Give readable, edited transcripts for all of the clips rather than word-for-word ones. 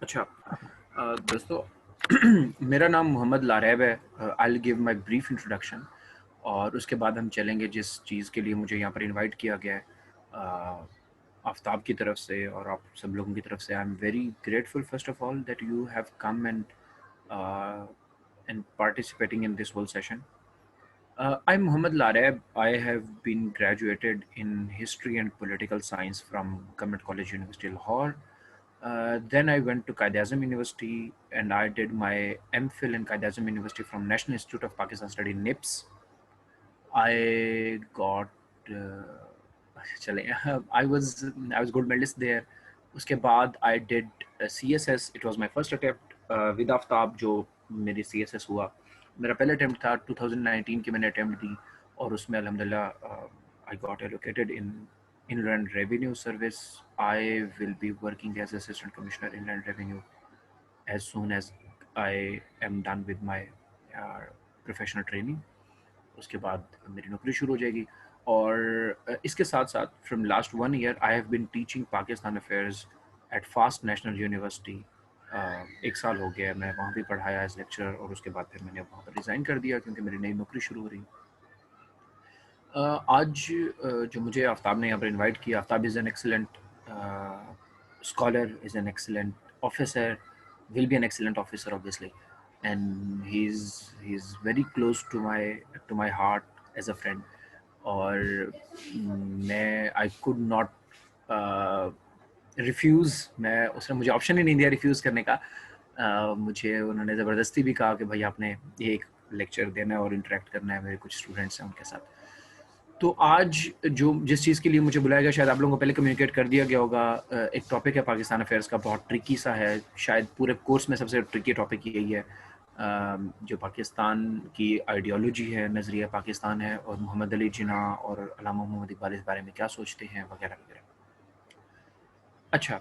अच्छा दोस्तों मेरा नाम मोहम्मद लारैब है। I will give my brief introduction और उसके बाद हम चलेंगे जिस चीज़ के लिए मुझे यहाँ पर इनवाइट किया गया है आफ्ताब की तरफ से और आप सब लोगों की तरफ से। I am very grateful first of all that you have come and participating in this whole session. I'm Mohammad Lareb. I have been graduated in History and Political Science from Government College University Lahore. Then I went to Quaid-e-Azam University and I did my MPhil in Quaid-e-Azam University from National Institute of Pakistan Study NIPS. I got चले I was gold medalist there. उसके बाद I did CSS. It was my first attempt with Aftab जो मेरी CSS हुआ। मेरा पहला attempt था 2019 की मैंने अटेम्प्ट दी और उसमें अल्हम्दुलिल्लाह I got allocated in Inland Revenue Service. I will be working as Assistant Commissioner Inland Revenue as soon as I am done with my professional training. उसके बाद मेरी नौकरी शुरू हो जाएगी और इसके साथ साथ from last 1 year I have been teaching Pakistan affairs at FAST National University. 1 साल हो गया मैं वहाँ भी पढ़ाया एज लेक्चरर और उसके बाद फिर मैंने वहाँ पर रिज़ाइन कर दिया क्योंकि मेरी नई नौकरी शुरू हो रही। आज जो मुझे आफ्ताब ने यहाँ पर इनवाइट किया, Aftab is an excellent scholar, is an excellent officer, will be an excellent officer obviously, and he's very close to my heart as a friend. और मैं I could not रिफ्यूज़, मैं उसने मुझे ऑप्शन ही नहीं दिया रिफ्यूज़ करने का। मुझे उन्होंने ज़बरदस्ती भी कहा कि भाई आपने ये एक लेक्चर देना है और इंटरेक्ट करना है, मेरे कुछ स्टूडेंट्स हैं उनके साथ। तो आज जो जिस चीज़ के लिए मुझे बुलाया गया शायद आप लोगों को पहले कम्युनिकेट कर दिया गया होगा। एक टॉपिक है पाकिस्तान अफेयर्स का, बहुत ट्रिकी सा है, शायद पूरे कोर्स में सबसे ट्रिकी टॉपिक यही है। जो पाकिस्तान की आइडियोलॉजी है, नज़रिया पाकिस्तान है और मोहम्मद अली जिन्ना और अल्लामा मोहम्मद इकबाल इस बारे में क्या सोचते हैं वगैरह वगैरह। अच्छा,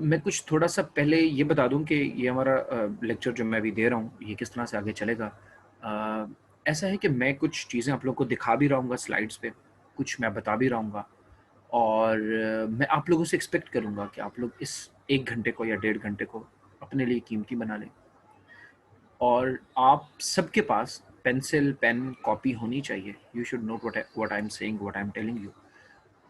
मैं कुछ थोड़ा सा पहले ये बता दूं कि ये हमारा लेक्चर जो मैं अभी दे रहा हूँ ये किस तरह से आगे चलेगा। ऐसा है कि मैं कुछ चीज़ें आप लोगों को दिखा भी रहूँगा स्लाइड्स पे, कुछ मैं बता भी रहूँगा और मैं आप लोगों से एक्सपेक्ट करूँगा कि आप लोग इस 1 घंटे को या 1.5 घंटे को अपने लिए कीमती बना लें और आप सबके पास पेंसिल पेन कॉपी होनी चाहिए। You should note what I am saying, what I am telling you.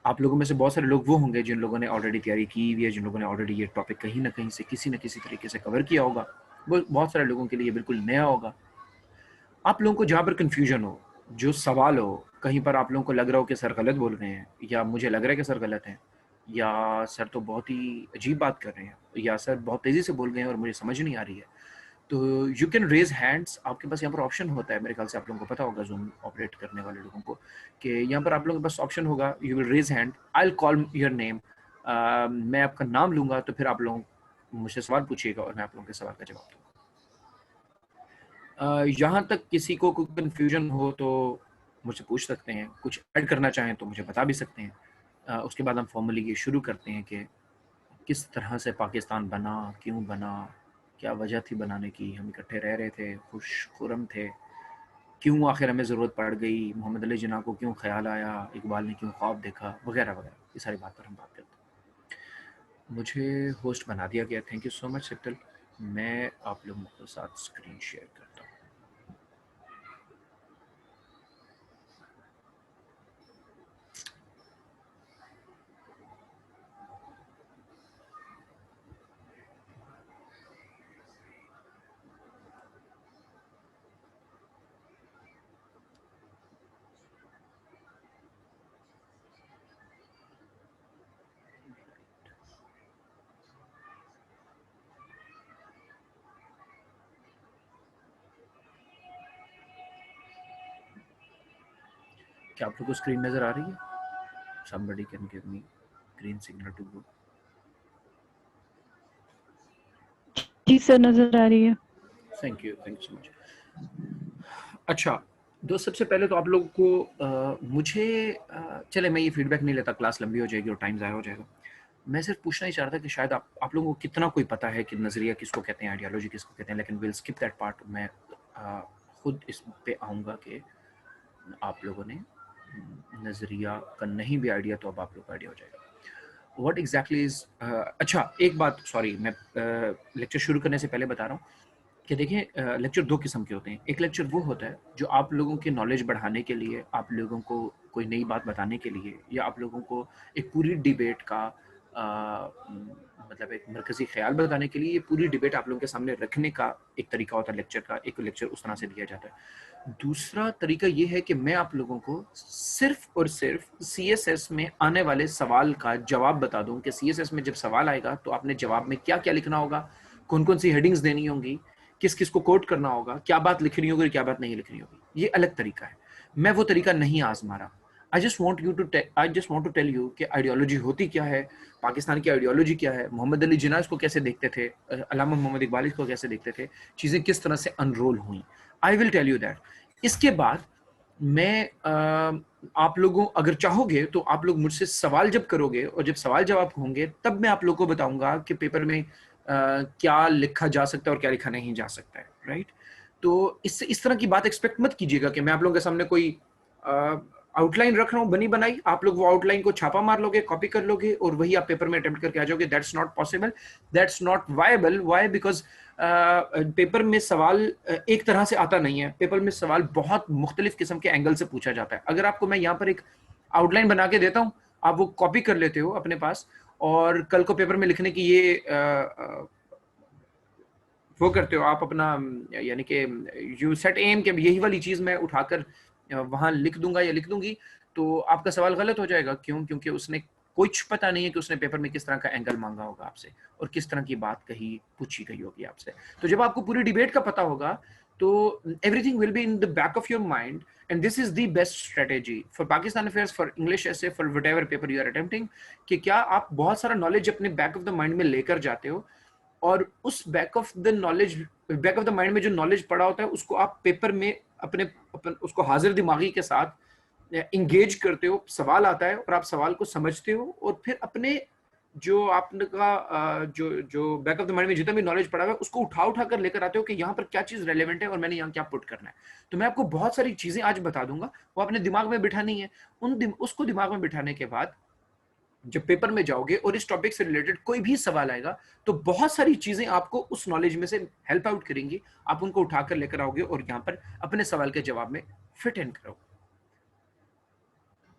आप लोगों में से बहुत सारे लोग वो होंगे जिन लोगों ने ऑलरेडी तैयारी की हुई है, जिन लोगों ने ऑलरेडी ये टॉपिक कहीं ना कहीं से किसी न किसी तरीके से कवर किया होगा। वो बहुत सारे लोगों के लिए बिल्कुल नया होगा। आप लोगों को जहाँ पर कन्फ्यूजन हो, जो सवाल हो, कहीं पर आप लोगों को लग रहा हो कि सर गलत बोल रहे हैं या मुझे लग रहा है कि सर गलत हैं या सर तो बहुत ही अजीब बात कर रहे हैं या सर बहुत तेज़ी से बोल रहे हैं और मुझे समझ नहीं आ रही है, तो यू कैन रेज हैंड्स। आपके पास यहाँ पर ऑप्शन होता है, मेरे ख्याल से आप लोगों को पता होगा जूम ऑपरेट करने वाले लोगों को कि यहाँ पर आप लोगों के पास ऑप्शन होगा, you will raise hand, I will call your name. मैं आपका नाम लूँगा तो फिर आप लोग मुझसे सवाल पूछिएगा और मैं आप लोगों के सवाल का जवाब दूँगा। यहाँ तक किसी को कोई कन्फ्यूजन हो तो मुझसे पूछ सकते हैं, कुछ ऐड करना चाहें तो मुझे बता भी सकते हैं। उसके बाद हम फॉर्मली ये शुरू करते हैं कि किस तरह से पाकिस्तान बना, क्यों बना, क्या वजह थी बनाने की, हम इकट्ठे रह रहे थे, खुश खुरम थे, क्यों आखिर हमें ज़रूरत पड़ गई, मोहम्मद अली जिन्ना को क्यों ख्याल आया, इकबाल ने क्यों ख्वाब देखा, वगैरह वगैरह। ये सारी बात पर हम बात करते हैं। मुझे होस्ट बना दिया गया, थैंक यू सो मच सिप्टल। मैं आप लोगों के साथ स्क्रीन शेयर करता हूँ। क्या आप लोग को स्क्रीन नज़र आ रही है? Somebody can give me green signal to go. जी सर, नजर आ रही है। Thank you so much. अच्छा दोस्त, सबसे पहले तो आप लोगों को मुझे चले मैं ये फीडबैक नहीं लेता, क्लास लंबी हो जाएगी और टाइम ज़ाया हो जाएगा। मैं सिर्फ पूछना ही चाह रहा था कि शायद आप लोगों को कितना कोई पता है कि नज़रिया किसको कहते हैं, आइडियोलॉजी किसको कहते हैं, लेकिन विल स्किप दैट पार्ट। मैं खुद इस पे आऊँगा कि आप लोगों ने नज़रिया का नहीं भी आइडिया तो अब आप लोग को आइडिया हो जाएगा। व्हाट एग्जैक्टली इज, अच्छा एक बात, सॉरी मैं लेक्चर शुरू करने से पहले बता रहा हूँ कि देखिए लेक्चर दो किस्म के होते हैं। एक लेक्चर वो होता है जो आप लोगों की नॉलेज बढ़ाने के लिए, आप लोगों को कोई नई बात बताने के लिए, या आप लोगों को एक पूरी डिबेट का मतलब एक मरकजी ख्याल बताने के लिए, ये पूरी डिबेट आप लोगों के सामने रखने का एक तरीका होता है लेक्चर का। एक लेक्चर उस तरह से दिया जाता है। दूसरा तरीका ये है कि मैं आप लोगों को सिर्फ और सिर्फ CSS में आने वाले सवाल का जवाब बता दूं कि CSS में जब सवाल आएगा तो आपने जवाब में क्या क्या लिखना होगा, कौन कौन सी हेडिंग्स देनी होंगी, किस किस को कोट करना होगा, क्या बात लिखनी होगी, क्या बात नहीं लिखनी होगी। ये अलग तरीका है, मैं वो तरीका नहीं आजमा रहा। I just want to tell you कि आइडियोलॉजी होती क्या है, पाकिस्तान की आइडियोलॉजी क्या है, मोहम्मद अली जिन्ना इसको कैसे देखते थे, अल्लामा मोहम्मद इकबाल इसको कैसे देखते थे, चीज़ें किस तरह से अनरोल हुई। I will tell you that. इसके बाद मैं आप लोगों, अगर चाहोगे तो आप लोग मुझसे सवाल जब करोगे और जब सवाल जवाब होंगे तब मैं आप लोगों को बताऊंगा कि पेपर में क्या लिखा जा सकता है और क्या लिखा नहीं जा सकता है, राइट। तो इससे इस तरह की बात एक्सपेक्ट मत कीजिएगा कि मैं आप लोगों के सामने कोई आउटलाइन रख रहा हूँ बनी बनाई, आप लोग वो आउटलाइन को छापा मार लोगे, कॉपी कर लोगे और वही आप पेपर में अटेम्प्ट करके आ जाओगे। That's not possible, that's not viable. Why? Because paper में सवाल एक तरह से आता नहीं है। पेपर में सवाल बहुत मुख्तलिफ किस्म के एंगल से पूछा जाता है। अगर आपको मैं यहाँ पर एक आउटलाइन बना के देता हूँ, आप वो कॉपी कर लेते हो अपने पास और कल को पेपर में लिखने की ये वो करते हो आप अपना, यानी कि यू सेट एम के यही वाली चीज़ मैं उठाकर वहाँ लिख दूंगा या लिख दूंगी, तो आपका सवाल गलत हो जाएगा। क्यों? क्योंकि उसने कुछ पता नहीं है कि उसने पेपर में किस तरह का एंगल मांगा होगा आपसे और किस तरह की बात कही पूछी गई होगी आपसे। तो जब आपको पूरी डिबेट का पता होगा तो everything will be in the back of your mind, and this is the best strategy for Pakistan affairs, for English essay, for whatever paper you are attempting, कि क्या आप बहुत सारा नॉलेज अपने बैक ऑफ द माइंड में लेकर जाते हो और उस बैक ऑफ द माइंड में जो नॉलेज पड़ा होता है उसको आप पेपर में अपने उसको हाजिर दिमागी के साथ इंगेज करते हो। सवाल आता है और आप सवाल को समझते हो और फिर अपने जो आपने का जो जो बैक ऑफ द माइंड में जितना भी नॉलेज पड़ा हुआ है उसको उठा कर लेकर आते हो कि यहाँ पर क्या चीज रेलेवेंट है और मैंने यहाँ क्या पुट करना है। तो मैं आपको बहुत सारी चीजें आज बता दूंगा, वो अपने दिमाग में बिठानी है। उसको दिमाग में बिठाने के बाद जब पेपर में जाओगे और इस टॉपिक से रिलेटेड कोई भी सवाल आएगा तो बहुत सारी चीजें आपको उस नॉलेज में से हेल्प आउट करेंगी। आप उनको उठाकर लेकर आओगे और यहाँ पर अपने सवाल के जवाब में फिट इन करोगे।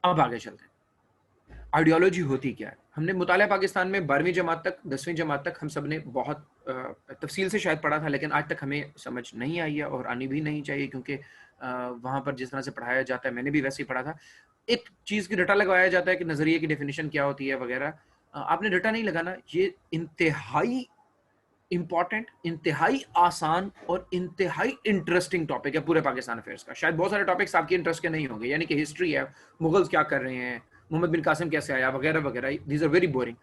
अब आगे चलते हैं। आइडियोलॉजी होती क्या है? हमने मुताला पाकिस्तान में 12वीं जमात तक, 10वीं जमात तक हम सब ने बहुत तफसील से शायद पढ़ा था, लेकिन आज तक हमें समझ नहीं आई है और आनी भी नहीं चाहिए, क्योंकि वहाँ पर जिस तरह से पढ़ाया जाता है, मैंने भी वैसे ही पढ़ा था। एक चीज़ की रटा लगवाया जाता है कि नज़रिए की डेफिनेशन क्या होती है वगैरह। आपने रटा नहीं लगाना। ये इंतहाई इंपॉर्टेंट, इंतहाई आसान और इंतहाई इंटरेस्टिंग टॉपिक है पूरे पाकिस्तान अफेयर्स का। शायद बहुत सारे टॉपिक्स आपके इंटरेस्ट के नहीं होंगे, यानी कि हिस्ट्री है, मुगल्स क्या कर रहे हैं, मोहम्मद बिन कासिम कैसे आया वगैरह वगैरह, these are very boring.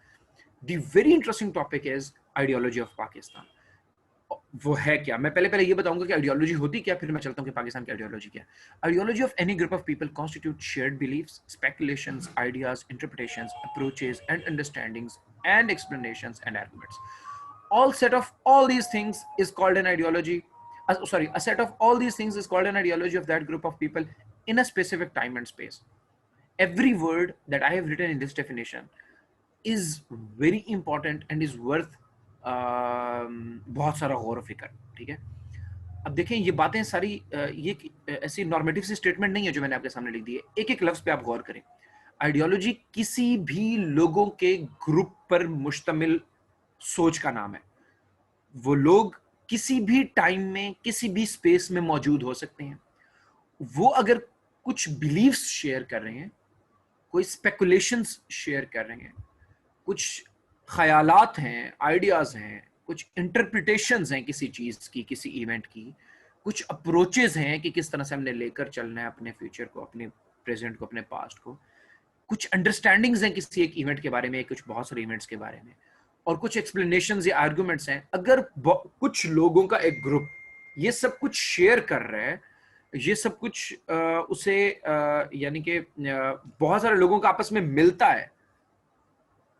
The very interesting topic is ideology of Pakistan. वो है क्या? मैं पहले ये बताऊंगा कि आइडियोलॉजी होती क्या, फिर मैं चलता हूँ कि पाकिस्तान की आइडियोलॉजी क्या है। Ideology of any group of people constitute shared beliefs, speculations, ideas, interpretations, approaches and understandings and explanations and arguments. All set of all these things is called an ideology. A set of all these things is called an ideology of that group of people in a specific time and space. Every word that I have written in this definition is very important and is worth बहुत सारा गौर फिक्र। ठीक है, अब देखें ये बातें सारी ये ऐसी नॉर्मेटिव सी स्टेटमेंट नहीं है जो मैंने आपके सामने लिख दी है। एक एक लफ्ज पे आप गौर करें। आइडियोलॉजी किसी भी लोगों के ग्रुप पर मुश्तमिल सोच का नाम है। वो लोग किसी भी टाइम में किसी भी स्पेस में मौजूद हो सकते हैं। वो अगर कुछ बिलीव्स शेयर कर रहे हैं, कोई स्पेकुलेशंस शेयर कर रहे हैं, कुछ ख्यालात हैं, आइडियाज हैं, कुछ इंटरप्रिटेशंस हैं किसी चीज की, किसी इवेंट की, कुछ अप्रोचेस हैं कि किस तरह से हमने लेकर चलना है अपने फ्यूचर को, अपने प्रेजेंट को, अपने पास्ट को, कुछ अंडरस्टैंडिंग्स हैं किसी एक इवेंट के बारे में, कुछ बहुत सारे इवेंट्स के बारे में, और कुछ एक्सप्लेनेशंस या आर्गुमेंट्स हैं। अगर कुछ लोगों का एक ग्रुप ये सब कुछ शेयर कर रहा है, ये सब कुछ उसे यानी कि बहुत सारे लोगों का आपस में मिलता है,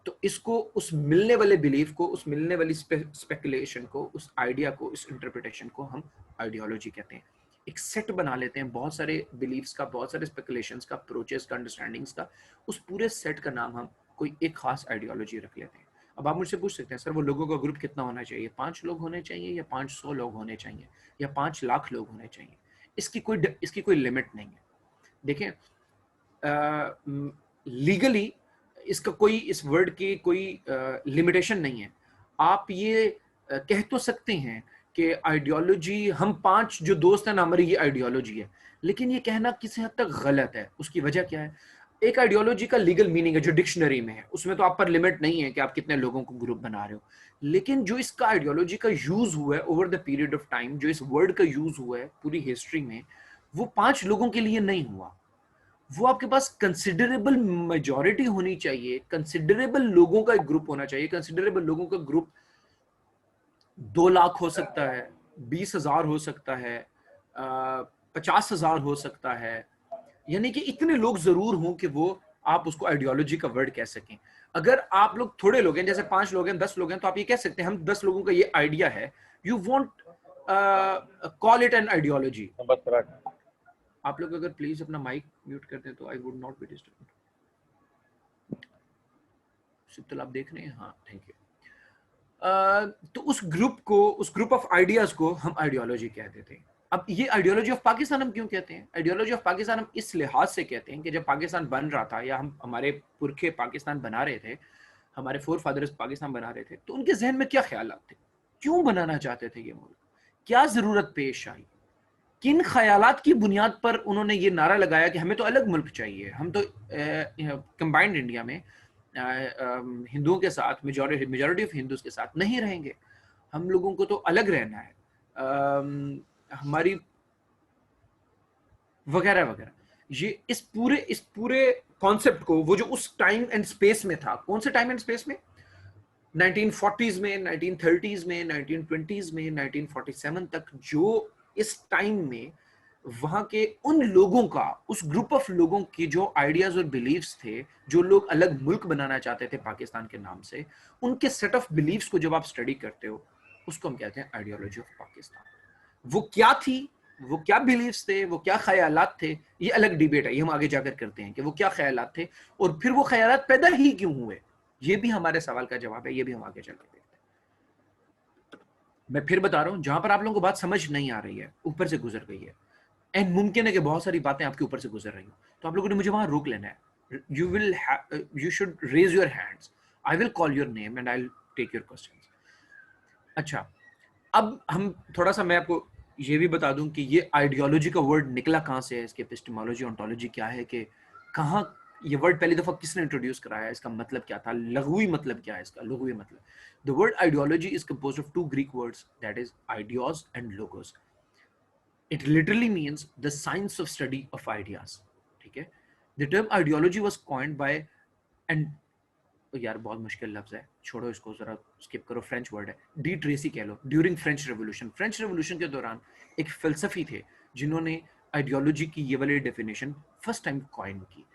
तो इसको, उस मिलने वाले बिलीफ को, उस मिलने वाली स्पेकुलेशन को, उस आइडिया को, इस इंटरप्रिटेशन को हम आइडियोलॉजी कहते हैं। एक सेट बना लेते हैं बहुत सारे बिलीफ्स का, बहुत सारे स्पेकुलेशंस का, अप्रोचेस का, अंडरस्टैंडिंग्स का, उस पूरे सेट का नाम हम कोई एक खास आइडियोलॉजी रख लेते हैं। अब आप मुझसे पूछ सकते हैं सर वो लोगों का ग्रुप कितना होना चाहिए, 5 लोग होने चाहिए या 500 लोग होने चाहिए या 5 लाख लोग होने चाहिए? इसकी कोई लिमिट नहीं है। देखें लीगली इसका कोई, इस वर्ड की कोई लिमिटेशन नहीं है। आप ये कह तो सकते हैं कि आइडियोलॉजी, हम 5 जो दोस्त हैं ना हमारी ये आइडियोलॉजी है, लेकिन ये कहना किसी हद तक गलत है। उसकी वजह क्या है? एक आइडियोलॉजी का लीगल मीनिंग है जो डिक्शनरी में है, उसमें तो आप पर लिमिट नहीं है कि आप कितने लोगों को ग्रुप बना रहे हो, लेकिन जो इसका आइडियोलॉजी का यूज हुआ है over the period of time, जो इस वर्ड का यूज हुआ है पूरी हिस्ट्री में, वो 5 लोगों के लिए नहीं हुआ। वो आपके पास कंसिडरेबल मेजॉरिटी होनी चाहिए, कंसिडरेबल लोगों का एक ग्रुप होना चाहिए। कंसिडरेबल लोगों का ग्रुप 2 लाख हो सकता है, 20,000 हो सकता है, 50,000 हो सकता है, यानी कि इतने लोग जरूर हों कि वो आप उसको आइडियोलॉजी का वर्ड कह सकें। अगर आप लोग थोड़े लोग हैं, जैसे 5 लोग हैं, 10 लोग हैं, तो आप ये कह सकते हैं हम 10 लोगों का ये आइडिया है। You want call it an ideology. आप लोग अगर प्लीज अपना माइक म्यूट कर दें तो I would not be disturbed. Sheetal आप देख रहे हैं? हाँ, थैंक यू। तो उस ग्रुप ऑफ आइडियाज को हम आइडियोलॉजी कहते थे। अब ये आइडियोलॉजी ऑफ पाकिस्तान हम क्यों कहते हैं? आइडियोलॉजी ऑफ पाकिस्तान हम इस लिहाज से कहते हैं कि जब पाकिस्तान बन रहा था, या हमारे पुरखे पाकिस्तान बना रहे थे, हमारे फोर फादर्स पाकिस्तान बना रहे थे, तो उनके जहन में क्या ख्यालात थे, क्यों बनाना चाहते थे ये मुल्क, क्या जरूरत पेश आई, किन ख्यालात की बुनियाद पर उन्होंने ये नारा लगाया कि हमें तो अलग मुल्क चाहिए, हम तो कंबाइंड इंडिया में हिंदुओं के साथ, मेजॉरिटी ऑफ हिंदूज के साथ नहीं रहेंगे, हम लोगों को तो अलग रहना है, हमारी वगैरह वगैरह। ये इस पूरे कॉन्सेप्ट को, वो जो उस टाइम एंड स्पेस में था, कौन से टाइम एंड स्पेस में, 1940s में, 1930s में, 1920s में, 1947 तक, जो इस टाइम में वहां के उन लोगों का, उस ग्रुप ऑफ लोगों की जो आइडियाज और बिलीव्स थे, जो लोग अलग मुल्क बनाना चाहते थे पाकिस्तान के नाम से, उनके सेट ऑफ बिलीव्स को जब आप स्टडी करते हो, उसको हम कहते हैं आइडियोलॉजी ऑफ पाकिस्तान। वो क्या थी, वो क्या बिलीव्स थे, वो क्या ख्यालात थे, ये अलग डिबेट है, ये हम आगे जाकर करते हैं कि वो क्या ख्यालात थे और फिर वो ख्यालात पैदा ही क्यों हुए। ये भी हमारे सवाल का जवाब है, ये भी हम आगे चल के देखते हैं। मैं फिर बता रहा हूं, जहां पर आप लोगों को बात समझ नहीं आ रही है, ऊपर से गुजर गई है, एंड मुमकिन है कि बहुत सारी बातें आपके ऊपर से गुजर रही हो, तो आप लोगों ने मुझे वहां रोक लेना है। You should raise your hands, I will call your name and I will take your questions. अच्छा, अब हम थोड़ा सा, मैं आपको ये भी बता दूं कि ये आइडियोलॉजी का वर्ड निकला कहां से है, इसकी एपिस्टेमोलॉजी, ओंटोलॉजी क्या है, कि कहां ये वर्ड पहली दफा किसने इंट्रोड्यूस कराया, इसका मतलब क्या था, लघुवी मतलब क्या है इसका, लघुवी मतलब, the word ideology is composed of 2 Greek words, that is ideos and logos. It literally means the science of study of ideas. ठीक है? The term ideology was coined by, and यार बहुत मुश्किल लफ्ज है, छोड़ो इसको, जरा स्किप करो, फ्रेंच वर्ड है, डी ट्रेसी कह लो, during French revolution. French revolution के दौरान एक फिलसफी थे जिन्होंने आइडियोलॉजी की ये वाली डेफिनेशन फर्स्ट टाइम कॉइन की।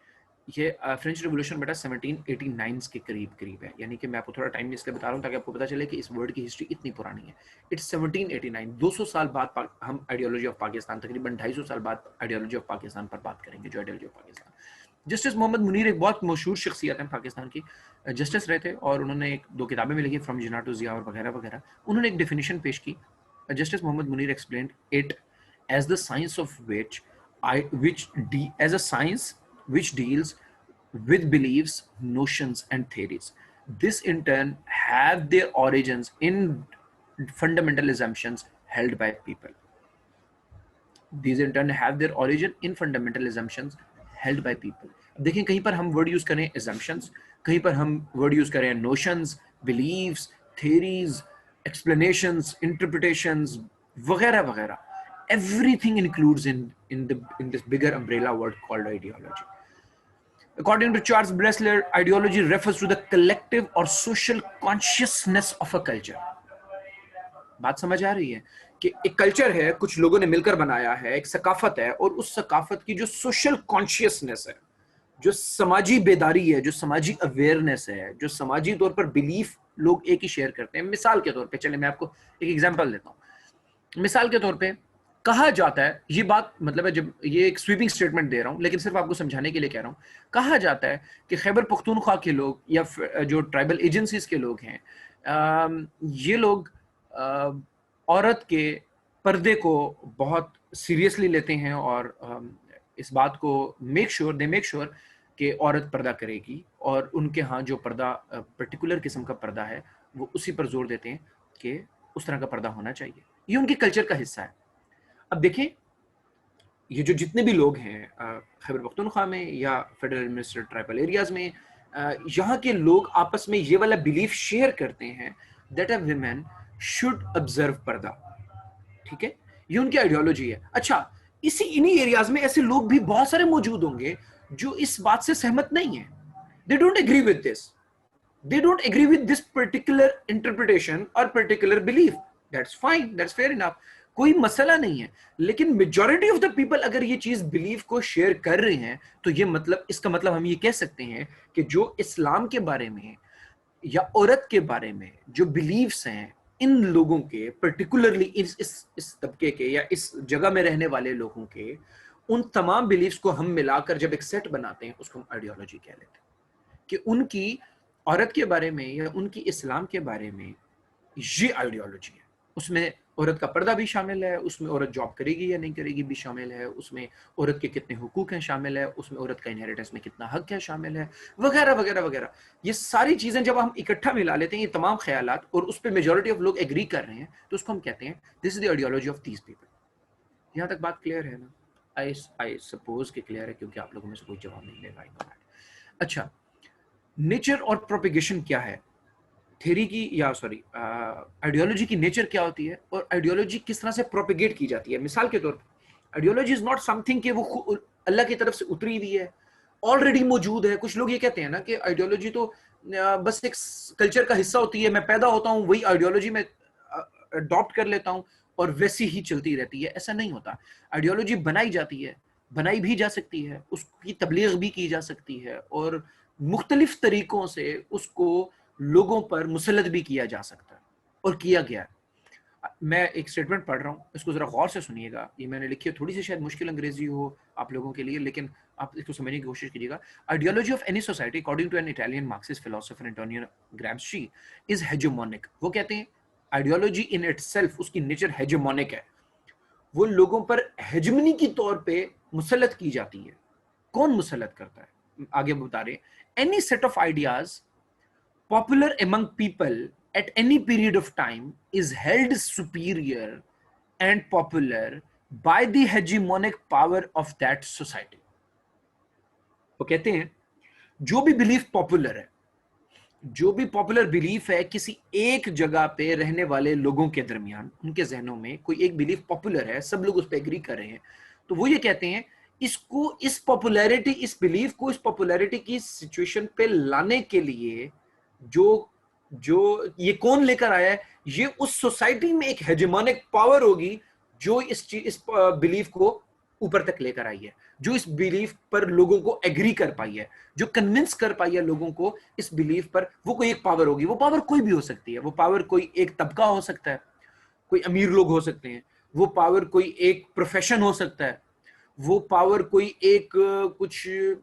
ये फ्रेंच रेवोल्यूशन बेटा 1789 के करीब है, यानी कि मैं आपको थोड़ा टाइम इसलिए बता रहा हूँ ताकि आपको पता चले कि इस वर्ड की हिस्ट्री इतनी पुरानी है। इट्स 1789, 200 साल बाद हम आइडियोलॉजी ऑफ पाकिस्तान, तकरीबन 250 साल बाद आइडियोलॉजी ऑफ पाकिस्तान पर बात करेंगे, जो ideology of Pakistan. Justice Mohammad Munir एक बहुत मशहूर शख्सियत है पाकिस्तान की, जस्टिस रहे थे, और उन्होंने 2 किताबें भी लिखी, फ्रॉम जिन्ना टू ज़िया और वगैरह वगैरह। उन्होंने एक डेफिनेशन पेश की। Justice Mohammad Munir explained it as the science of as a science which deals with beliefs, notions and theories. This in turn have their origins in fundamental assumptions held by people. These in turn have their origin in fundamental assumptions held by people. देखें, कहीं पर हम word use करें assumptions, कहीं पर हम word use करें notions, beliefs, theories, explanations, interpretations वगैरह वगैरह, everything includes in this bigger umbrella word called ideology. According to Charles Bressler, ideology refers to the collective or social consciousness of a culture. बात समझ आ रही है कि एक कल्चर है, कुछ लोगों ने मिलकर बनाया है, एक सकाफत है, और उस सकाफत की जो सोशल कॉन्शियसनेस है, जो समाजी बेदारी है, जो समाजी अवेयरनेस है, जो समाजी तौर पर बिलीफ लोग एक ही शेयर करते हैं। मिसाल के तौर पे, चले मैं आपको एक एग्जांपल देता हूँ। मिसाल के तौर पे कहा जाता है, ये बात मतलब है, जब ये एक स्वीपिंग स्टेटमेंट दे रहा हूं लेकिन सिर्फ आपको समझाने के लिए कह रहा हूं, कहा जाता है कि खैबर पख्तूनख्वा के लोग या जो ट्राइबल एजेंसीज के लोग हैं, ये लोग औरत के पर्दे को बहुत सीरियसली लेते हैं और इस बात को दे मेक श्योर कि औरत पर्दा करेगी, और उनके यहाँ जो पर्दा पर्टिकुलर किस्म का पर्दा है वो उसी पर जोर देते हैं कि उस तरह का पर्दा होना चाहिए। ये उनके कल्चर का हिस्सा है। अब देखें, ये जो जितने भी लोग हैं खैबर पख्तूनख्वा में या फेडरल एडमिनिस्ट्रेटेड ट्राइबल एरियाज में, यहाँ के लोग आपस में ये वाला बिलीफ शेयर करते हैं that a women should observe पर्दा। ठीक है, ये उनकी आइडियोलॉजी है। अच्छा, इन्हीं एरियाज में ऐसे लोग भी बहुत सारे मौजूद होंगे जो इस बात से सहमत नहीं है। They don't agree with this, they don't agree with this particular interpretation or particular belief. That's fine, that's fair enough, कोई मसला नहीं है। लेकिन मेजॉरिटी ऑफ द पीपल अगर ये चीज बिलीव को शेयर कर रहे हैं तो ये मतलब, इसका मतलब हम ये कह सकते हैं कि जो इस्लाम के बारे में या औरत के बारे में जो बिलीव्स हैं इन लोगों के, पर्टिकुलरली इस तबके के या इस जगह में रहने वाले लोगों के, उन तमाम बिलीव्स को हम मिलाकर जब एक सेट बनाते हैं उसको हम आइडियोलॉजी कह लेते हैं। कि उनकी औरत के बारे में या उनकी इस्लाम के बारे में ये आइडियोलॉजी है। उसमें औरत का पर्दा भी शामिल है, उसमें औरत जॉब करेगी या नहीं करेगी भी शामिल है, उसमें औरत के कितने हुकूक हैं शामिल है, उसमें औरत का इनहेरिटेंस में कितना हक है शामिल है, वगैरह वगैरह वगैरह। ये सारी चीजें जब हम इकट्ठा मिला लेते हैं, ये तमाम ख्यालात, और उस पर मेजोरिटी ऑफ लोग एग्री कर रहे हैं, तो उसको हम कहते हैं this is the ideology of these people. यहाँ तक बात क्लियर है ना? आई सपोज कि क्लियर है, क्योंकि आप लोगों में से कोई जवाब नहीं देगा। अच्छा, नेचर और प्रोपेगेशन क्या है, थ्योरी की या सॉरी आइडियोलॉजी की नेचर क्या होती है, और आइडियोलॉजी किस तरह से प्रोपेगेट की जाती है। मिसाल के तौर पर आइडियोलॉजी इज नॉट समथिंग कि वो अल्लाह की तरफ से उतरी हुई है, ऑलरेडी मौजूद है। कुछ लोग ये कहते हैं ना कि आइडियोलॉजी तो बस एक कल्चर का हिस्सा होती है, मैं पैदा होता हूँ वही आइडियोलॉजी में अडॉप्ट कर लेता हूँ और वैसी ही चलती रहती है। ऐसा नहीं होता। आइडियोलॉजी बनाई जाती है, बनाई भी जा सकती है, उसकी तबलीग भी की जा सकती है, और मुख्तलिफ तरीकों से उसको लोगों पर मुसल्लत भी किया जा सकता है, और किया गया है। मैं एक स्टेटमेंट पढ़ रहा हूँ, इसको जरा गौर से सुनिएगा। ये मैंने लिखी है, थोड़ी सी शायद मुश्किल अंग्रेजी हो आप लोगों के लिए, लेकिन आप इसको समझने की कोशिश कीजिएगा। Ideology of any society according to an Italian Marxist philosopher Antonio Gramsci is hegemonic. वो कहते हैं आइडियोलॉजी इन इटसेल्फ, उसकी नेचर हेजेमोनिक है, वो लोगों पर हेजमनी की तौर पे मुसल्लत की जाती है। कौन मुसल्लत करता है? आगे बता रहे, any set of ideas popular among people at any period of time is held superior and popular by the hegemonic power of that society. वो कहते हैं जो भी बिलीफ पॉपुलर है, जो भी पॉपुलर बिलीफ है किसी एक जगह पे रहने वाले लोगों के दरमियान, उनके जहनों में कोई एक बिलीफ पॉपुलर है, सब लोग उस पर एग्री कर रहे हैं, तो वो ये कहते हैं इसको, इस पॉपुलैरिटी, इस बिलीफ को इस पॉपुलैरिटी की सिचुएशन पे लाने के लिए जो जो ये कौन लेकर आया है, ये उस सोसाइटी में एक हेजेमोनिक पावर होगी जो इस बिलीफ को ऊपर तक लेकर आई है, जो इस बिलीफ पर लोगों को एग्री कर पाई है, जो कन्विंस कर पाई है लोगों को इस बिलीफ पर। वो कोई एक पावर होगी। वो पावर कोई भी हो सकती है। वो पावर कोई एक तबका हो सकता है, कोई अमीर लोग हो सकते हैं, वो पावर कोई एक प्रोफेशन हो सकता है, वो पावर कोई एक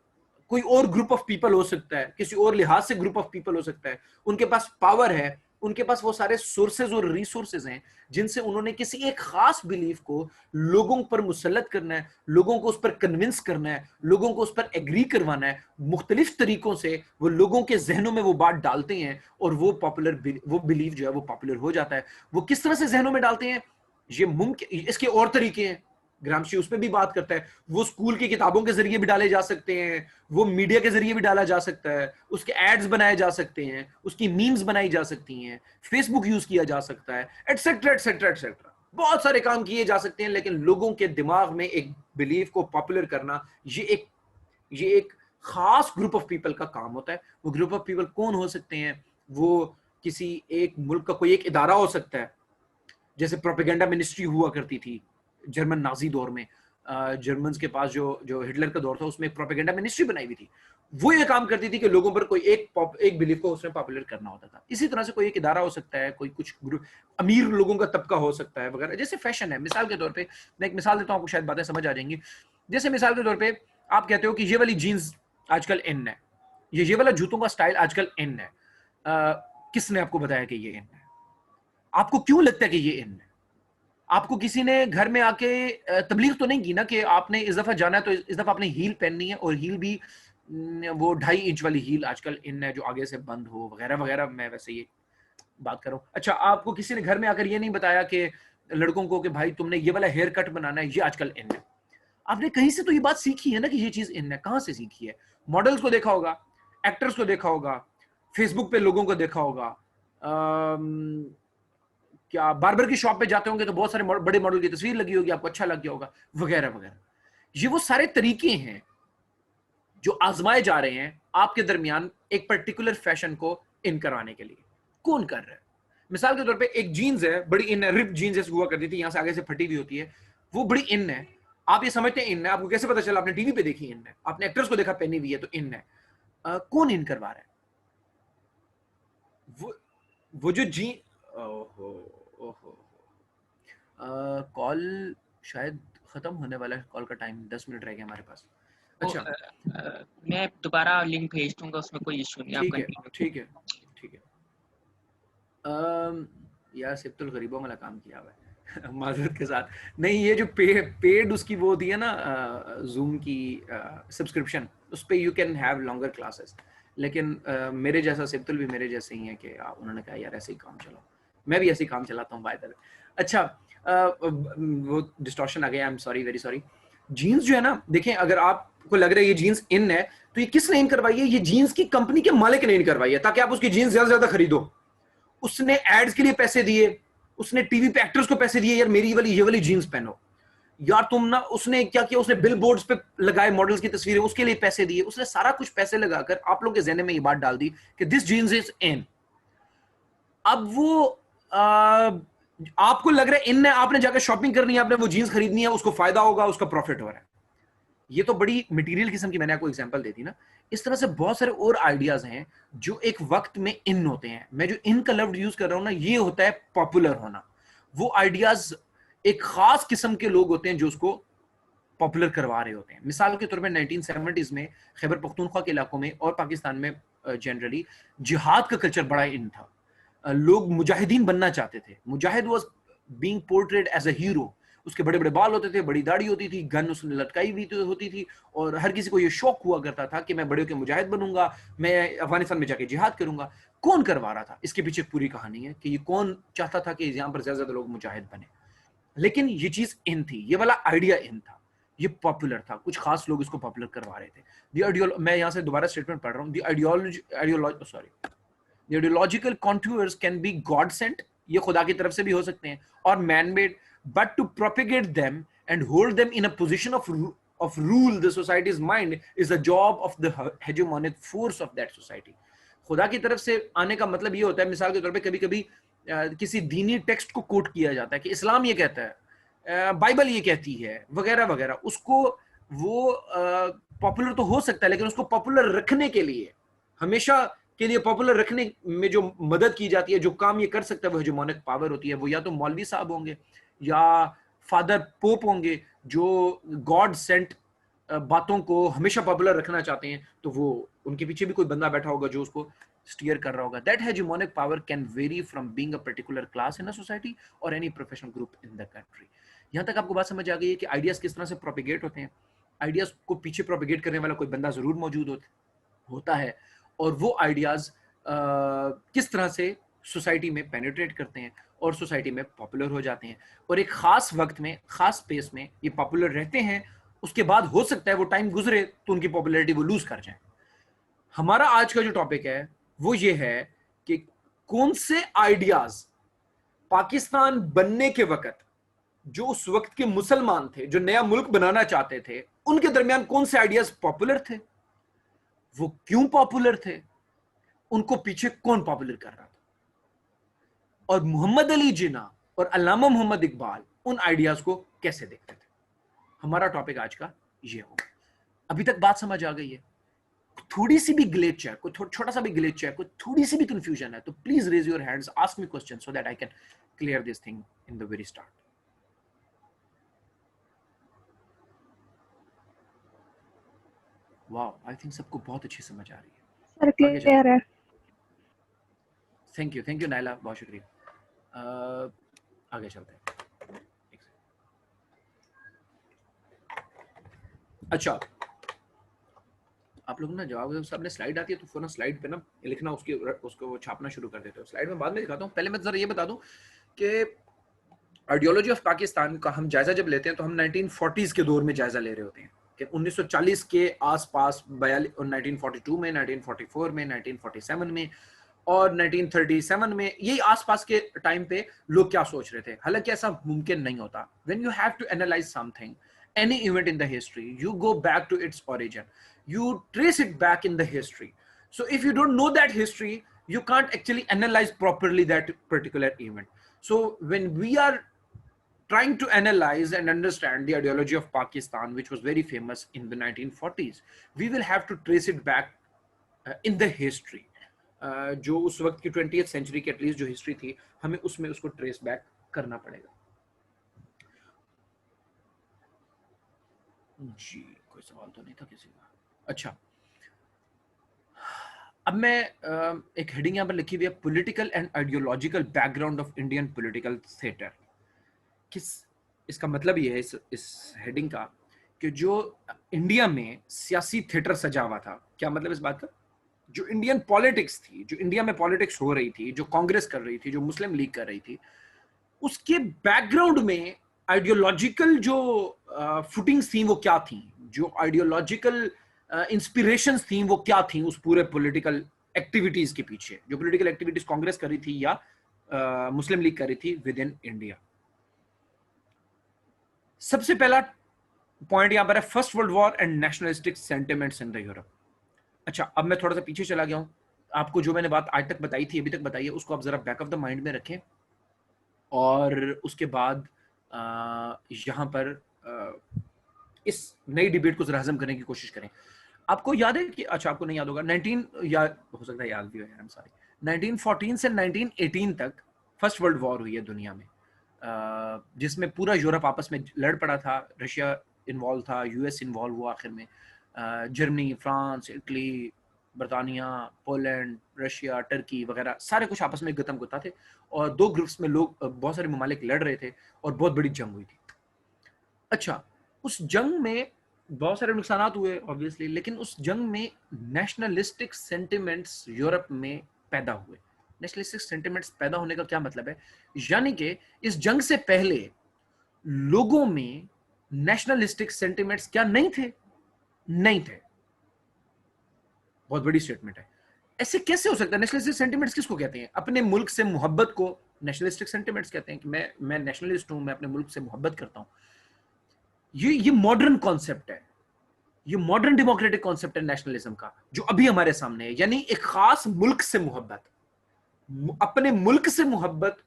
कोई और ग्रुप ऑफ पीपल हो सकता है, किसी और लिहाज से ग्रुप ऑफ पीपल हो सकता है। उनके पास पावर है, उनके पास वो सारे सोर्सेज और रिसोर्सेज हैं जिनसे उन्होंने किसी एक खास बिलीफ को लोगों पर मुसल्लत करना है, लोगों को उस पर कन्विंस करना है, लोगों को उस पर एग्री करवाना है। मुख्तलिफ तरीकों से वो लोगों के जहनों में वो बात डालते हैं और वो बिलीफ जो है वो पॉपुलर हो जाता है। वो किस तरह से जहनों में डालते हैं, ये मुमकिन, इसके और तरीके हैं। ग्रामशी उस पर भी बात करता है। वो स्कूल की किताबों के जरिए भी डाले जा सकते हैं, वो मीडिया के जरिए भी डाला जा सकता है, उसके एड्स बनाए जा सकते हैं, उसकी मीम्स बनाई जा सकती हैं, फेसबुक यूज किया जा सकता है, एटसेट्रा एटसेट्रा एटसेट्रा। बहुत सारे काम किए जा सकते हैं। लेकिन लोगों के दिमाग में एक बिलीफ को पॉपुलर करना, ये एक खास ग्रुप ऑफ पीपल का काम होता है। वो ग्रुप ऑफ पीपल कौन हो सकते हैं? वो किसी एक मुल्क का कोई एक इदारा हो सकता है, जैसे प्रोपेगेंडा मिनिस्ट्री हुआ करती थी जर्मन नाजी दौर में। जर्मन्स के पास जो जो हिटलर का दौर था उसमें एक प्रोपेगेंडा मिनिस्ट्री बनाई हुई थी, वो ये काम करती थी कि लोगों पर कोई एक बिलीफ को उसमें पॉपुलर करना होता था। इसी तरह से कोई एक इदारा हो सकता है, कोई कुछ ग्रुप अमीर लोगों का तबका हो सकता है वगैरह, जैसे फैशन है। मिसाल के तौर पे मैं एक मिसाल देता हूँ, आपको शायद बातें समझ आ जाएंगी। जैसे मिसाल के तौर पे आप कहते हो कि ये वाली जीन्स आजकल इन है, ये वाला जूतों का स्टाइल आजकल इन है। किसने आपको बताया कि ये इन है? आपको क्यों लगता है कि ये इन है? आपको किसी ने घर में आके तबलीग तो नहीं की ना कि आपने इस दफा जाना है तो इस दफा आपने हील पहननी है, और हील भी वो 2.5 इंच वाली हील आजकल इन है जो आगे से बंद हो वगैरह वगैरह। मैं वैसे ये बात कर रहा हूं। अच्छा, आपको किसी ने घर में आकर ये नहीं बताया कि लड़कों को कि भाई तुमने ये वाला हेयर कट बनाना है, ये आजकल इन है। आपने कहीं से तो ये बात सीखी है ना कि ये चीज इन है। कहां से सीखी है? मॉडल्स को देखा होगा, एक्टर्स को देखा होगा, फेसबुक पे लोगों को देखा होगा, क्या बार्बर की शॉप पे जाते होंगे तो बहुत सारे बड़े मॉडल की तस्वीर लगी होगी, आपको अच्छा लग गया होगा वगैरह वगैरह। ये वो सारे तरीके हैं जो आजमाए जा रहे हैं आपके दरमियान एक पर्टिकुलर फैशन को इन करवाने के लिए। कौन कर रहा है? मिसाल के तौर पे एक जीन्स है, बड़ी इन है, रिप जीन्स जैसे हुआ करती थी, यहां से आगे से फटी हुई होती है, वो बड़ी इन है। आप ये समझते हैं इन है, आपको कैसे पता चला? आपने टीवी पे देखी इन है, आपने एक्टर्स को देखा पहनी हुई है तो इन है। कौन इन करवा रहा है? वो जो जी ओहो ओहो कॉल शायद खत्म होने वाला है। कॉल का टाइम 10 मिनट रह गया हमारे पास। अच्छा, मैं दोबारा लिंक भेज दूंगा, उसमें कोई इशू नहीं। ठीक है ठीक है ठीक है। यार सिप्तुल गरीबों वाला काम किया हुआ है माजरत के साथ। नहीं, ये जो पेड उसकी वो होती है ना, जूम की सब्सक्रिप्शन, उस पर you can have longer classes. लेकिन मेरे जैसा सिप्तुल भी मेरे जैसे ही है कि उन्होंने कहा यार ऐसे ही काम चलाओ। मैं भी ऐसे ही काम चलाता हूँ बाय द वे। अच्छा, वो डिस्टॉर्शन आ गया, I am sorry, very sorry. Jeans जो है ना, देखें, अगर आपको लग रहा है ये जीन्स इन है, तो ये किसने इन करवाई है? ये जीन्स की कंपनी के मालिक ने इन करवाई है, ताकि आप उसकी जीन्स ज्यादा से ज्यादा खरीदो। उसने एड्स के लिए पैसे दिए, उसने टीवी पे एक्टर्स को पैसे दिए, यार मेरी वाली ये वाली जीन्स पहनो यार तुम ना। उसने क्या किया? उसने बिल बोर्ड्स पे लगाए मॉडल्स की तस्वीरें, उसके लिए पैसे दिए। उसने सारा कुछ पैसे लगाकर आप लोग के ज़हन में ये बात डाल दी कि दिस जीन्स इज इन। अब वो आपको लग रहा है इन है, आपने जाकर शॉपिंग करनी है, आपने वो जीन्स खरीदनी है, उसको फायदा होगा, उसका प्रॉफिट हो रहा है। ये तो बड़ी मटेरियल किस्म की मैंने आपको एग्जांपल दी थी ना। इस तरह से बहुत सारे और आइडियाज हैं जो एक वक्त में इन होते हैं। मैं जो इन का लफ्ज यूज कर रहा हूं ना, ये होता है पॉपुलर होना। वो आइडियाज एक खास किस्म के लोग होते हैं जो उसको पॉपुलर करवा रहे होते हैं। मिसाल के तौर पे 1970s में खैबर पख्तूनख्वा के इलाकों में और पाकिस्तान में जनरली जिहाद का कल्चर बड़ा इन था। लोग मुजाहिदीन बनना चाहते थे। मुजाहिद was being portrayed as a hero. उसके बड़े बड़े बाल होते थे, बड़ी दाढ़ी होती थी, गन उसने लटकाई हुई होती थी, और हर किसी को यह शौक हुआ करता था कि मैं बड़े होकर मुजाहिद बनूंगा, मैं अफगानिस्तान में जाके जिहाद करूंगा। कौन करवा रहा था? इसके पीछे पूरी कहानी है कि ये कौन चाहता था कि यहां पर ज्यादा लोग मुजाहिद बने। लेकिन ये चीज इन थी, ये वाला आइडिया इन था, ये पॉपुलर था, कुछ खास लोग इसको पॉपुलर करवा रहे थे। मैं यहां से दोबारा स्टेटमेंट पढ़ रहा हूं। The ideological contours can be God sent, ये खुदा की तरफ से भी हो सकते हैं, और man made, but to propagate them and hold them in a position of rule the society's mind is the job of the hegemonic force of that society. खुदा की तरफ से आने का मतलब ये होता है, मिसाल के तौर पे कभी कभी किसी दीनी टेक्स्ट को कोट किया जाता है कि इस्लाम ये कहता है, बाइबल ये कहती है वगैरह वगैरह। उसको वो पॉपुलर तो हो सकता है, लेकिन उसको पॉपुलर रखने के लिए, हमेशा के लिए पॉपुलर रखने में जो मदद की जाती है, जो काम ये कर सकता है, वो हेजेमोनिक पावर होती है। वो या तो मौलवी साहब होंगे या फादर पोप होंगे जो गॉड सेंट बातों को हमेशा पॉपुलर रखना चाहते हैं, तो वो उनके पीछे भी कोई बंदा बैठा होगा जो उसको स्टीयर कर रहा होगा। That hegemonic power can vary from being a particular class in a society or any professional group in the country. यहां तक आपको बात समझ आ गई है कि आइडियाज किस तरह से प्रोपेगेट होते हैं। आइडियाज को पीछे प्रोपेगेट करने वाला कोई बंदा जरूर मौजूद होता है, और वो आइडियाज किस तरह से सोसाइटी में पेनिट्रेट करते हैं और सोसाइटी में पॉपुलर हो जाते हैं, और एक खास वक्त में, खास स्पेस में ये पॉपुलर रहते हैं। उसके बाद हो सकता है वो टाइम गुजरे तो उनकी पॉपुलैरिटी वो लूज कर जाए। हमारा आज का जो टॉपिक है वो ये है कि कौन से आइडियाज पाकिस्तान बनने के वक्त, जो उस वक्त के मुसलमान थे, जो नया मुल्क बनाना चाहते थे, उनके दरमियान कौन से आइडियाज पॉपुलर थे, वो क्यों पॉपुलर थे, उनको पीछे कौन पॉपुलर कर रहा था, और मोहम्मद अली जिन्ना और अल्लामा मोहम्मद इकबाल उन आइडियाज को कैसे देखते थे। हमारा टॉपिक आज का ये होगा। अभी तक बात समझ आ गई है? थोड़ी सी भी ग्लिच है, कोई छोटा सा भी ग्लिच है, कोई थोड़ी सी भी कंफ्यूजन है, तो please raise your hands, ask me question so that I can clear this thing in the very start. Wow, I think सबको बहुत अच्छी समझ आ रही है। सर क्लियर है। थैंक यू नायला, बहुत शुक्रिया। आगे चलते हैं। अच्छा, आप लोग ना जब सामने स्लाइड आती है तो फौरन स्लाइड पे ना लिखना, उसको छापना शुरू कर देते हो। स्लाइड में बाद में दिखाता हूँ, पहले मैं जरा ये बता दूं कि आइडियोलॉजी ऑफ पाकिस्तान का हम जायजा जब लेते हैं तो हम 1940s के दौर में जायजा ले रहे होते हैं कि 1940 के आसपास, 1942 में, 1944 में, 1947 में और 1937 में, यही आसपास के टाइम पे लोग क्या सोच रहे थे। हालांकि ऐसा मुमकिन नहीं होता। When you have to analyse something, any event in the history, you go back to its origin, you trace it back in the history. So if you don't know that history, you can't actually analyze properly that particular event. So when we are trying to analyze and understand the ideology of Pakistan, which was very famous in the 1940s, we will have to trace it back in the history. जो उस वक्त की 20th century की at least जो history थी, हमें उसमें उसको ट्रेस बैक करना पड़ेगा। जी, कोई सवाल तो नहीं था किसी का? अच्छा, अब मैं एक हेडिंग यहाँ पर लिखी हुई है, political and ideological background of Indian political theatre. इसका मतलब ये है इस हेडिंग का कि जो इंडिया में सियासी थिएटर सजा हुआ था। क्या मतलब इस बात का? जो इंडियन पॉलिटिक्स थी, जो इंडिया में पॉलिटिक्स हो रही थी, जो कांग्रेस कर रही थी, जो मुस्लिम लीग कर रही थी, उसके बैकग्राउंड में आइडियोलॉजिकल जो फुटिंग्स थी वो क्या थी, जो आइडियोलॉजिकल इंस्पिरेशंस थी वो क्या थी उस पूरे पॉलिटिकल एक्टिविटीज के पीछे, जो पॉलिटिकल एक्टिविटीज कांग्रेस कर रही थी या मुस्लिम लीग कर रही थी विद इन इंडिया। सबसे पहला पॉइंट यहां पर है, first world war and nationalistic sentiments in the Europe. अच्छा, अब मैं थोड़ा सा पीछे चला गया हूं। आपको जो मैंने बात आज तक बताई थी, अभी तक बताई है, उसको आप जरा बैक ऑफ द माइंड में रखें और उसके बाद यहां पर इस नई डिबेट को जरा हजम करने की कोशिश करें। आपको याद है कि, अच्छा आपको नहीं याद होगा, 19 या हो सकता है याद भी हो, आई एम सॉरी, 1914 से 1918 तक फर्स्ट वर्ल्ड वॉर हुई है दुनिया में, जिसमें पूरा यूरोप आपस में लड़ पड़ा था। रशिया इन्वॉल्व था, यूएस इन्वॉल्व हुआ आखिर में, जर्मनी, फ्रांस, इटली, बरतानिया, पोलैंड, रशिया, टर्की वगैरह सारे कुछ आपस में गतम गुत्ता थे और दो ग्रुप्स में लोग, बहुत सारे ममालिक लड़ रहे थे और बहुत बड़ी जंग हुई थी। अच्छा, उस जंग में बहुत सारे नुकसान हुए ऑब्वियसली, लेकिन उस जंग में नेशनलिस्टिक सेंटिमेंट्स यूरोप में पैदा हुए। नेशनलिस्टिक सेंटिमेंट्स पैदा होने का क्या मतलब है? यानी कि इस जंग से पहले लोगों में नेशनलिस्टिक सेंटिमेंट्स क्या नहीं थे? नहीं थे। बहुत बड़ी स्टेटमेंट है। ऐसे कैसे हो सकता है? नेशनलिस्टिक सेंटिमेंट्स किसको कहते हैं? अपने मुल्क से मोहब्बत को नेशनलिस्टिक सेंटिमेंट्स कहते हैं कि मैं नेशनलिस्ट हूं, मैं अपने मुल्क से मोहब्बत करता हूं। ये मॉडर्न कॉन्सेप्ट है, ये मॉडर्न डेमोक्रेटिक कॉन्सेप्ट है नेशनलिज्म का, जो अभी हमारे सामने है। यानी एक खास मुल्क से मोहब्बत, अपने मुल्क से मोहब्बत,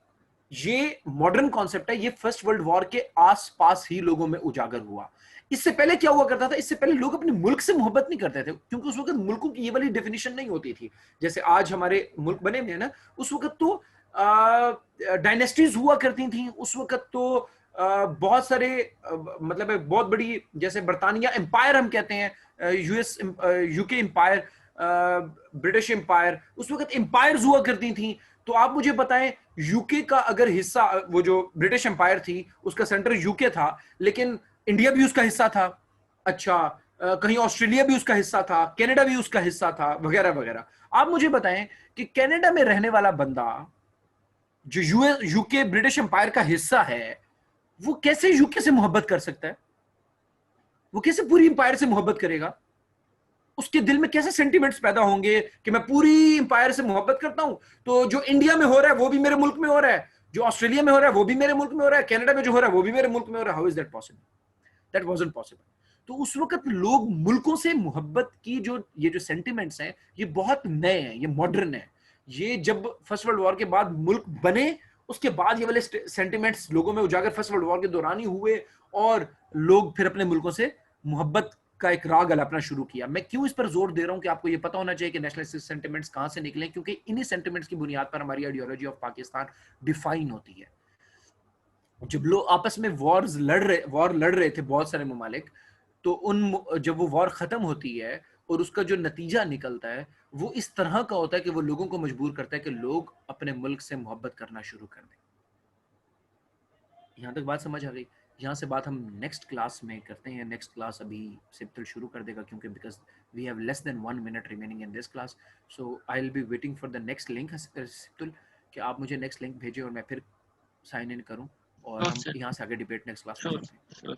ये मॉडर्न कॉन्सेप्ट है। ये फर्स्ट वर्ल्ड वॉर के आसपास ही लोगों में उजागर हुआ। इससे पहले क्या हुआ करता था? इससे पहले लोग अपने मुल्क से मोहब्बत नहीं करते थे, क्योंकि उस वक्त मुल्कों की ये वाली डेफिनेशन नहीं होती थी जैसे आज हमारे मुल्क बने हुए हैं ना। उस वक्त तो डायनेस्टीज हुआ करती थी। उस वक्त तो बहुत सारे मतलब बहुत बड़ी, जैसे बरतानिया एम्पायर हम कहते हैं, US UK empire, British empire, उस वक्त एम्पायर्स हुआ करती थी। तो आप मुझे बताएं, यूके का अगर हिस्सा, वो जो ब्रिटिश एम्पायर थी उसका सेंटर यूके था, लेकिन इंडिया भी उसका हिस्सा था। अच्छा, कहीं ऑस्ट्रेलिया भी उसका हिस्सा था, कनाडा भी उसका हिस्सा था, वगैरह वगैरह। आप मुझे बताएं कि कनाडा में रहने वाला बंदा जो यूके ब्रिटिश एम्पायर का हिस्सा है, वो कैसे यूके से मोहब्बत कर सकता है? वो कैसे पूरी एम्पायर से मोहब्बत करेगा? उसके दिल में कैसे सेंटिमेंट्स पैदा होंगे कि मैं पूरी एम्पायर से मोहब्बत करता हूं, तो जो इंडिया में हो रहा है वो भी मेरे मुल्क में हो रहा है, जो ऑस्ट्रेलिया में हो रहा है वो भी मेरे मुल्क में हो रहा है, कनाडा में जो हो रहा है वो भी मेरे मुल्क में हो रहा है। How is that possible? That wasn't possible. तो उस वक्त लोग मुल्कों से मोहब्बत की ये जो सेंटिमेंट्स हैं, ये बहुत नए हैं, ये मॉडर्न है। ये जब फर्स्ट वर्ल्ड वॉर के बाद मुल्क बने उसके बाद ये वाले सेंटिमेंट्स लोगों में उजागर फर्स्ट वर्ल्ड वॉर के दौरान ही हुए और लोग फिर अपने मुल्कों से मोहब्बत का एक राग अलापना शुरू किया। मैं क्यों इस पर जोर दे रहा हूं कि आपको ये पता होना चाहिए कि नेशनलिस्ट सेंटिमेंट्स कहां से निकले, क्योंकि इन्हीं सेंटिमेंट्स की बुनियाद पर हमारी आइडियोलॉजी ऑफ पाकिस्तान डिफाइन होती है। जब लोग आपस में वॉर लड़ रहे थे बहुत सारे ममालिक, तो जब वो वॉर खत्म होती है और उसका जो नतीजा निकलता है वो इस तरह का होता है कि वो लोगों को मजबूर करता है कि लोग अपने मुल्क से मोहब्बत करना शुरू कर दें। यहाँ तक बात समझ आ गई? यहाँ से बात हम नेक्स्ट क्लास में करते हैं। नेक्स्ट क्लास अभी सिप्तुल शुरू कर देगा, क्योंकि because we have less than 1 minute remaining in this class. So I will be waiting for the next link सिप्तुल, कि आप मुझे नेक्स्ट लिंक भेजें और मैं फिर साइन इन करूं और हम यहाँ से आगे डिबेट नेक्स्ट क्लास में करते हैं।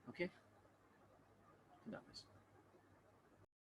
ओके, खुदा हाफिज़।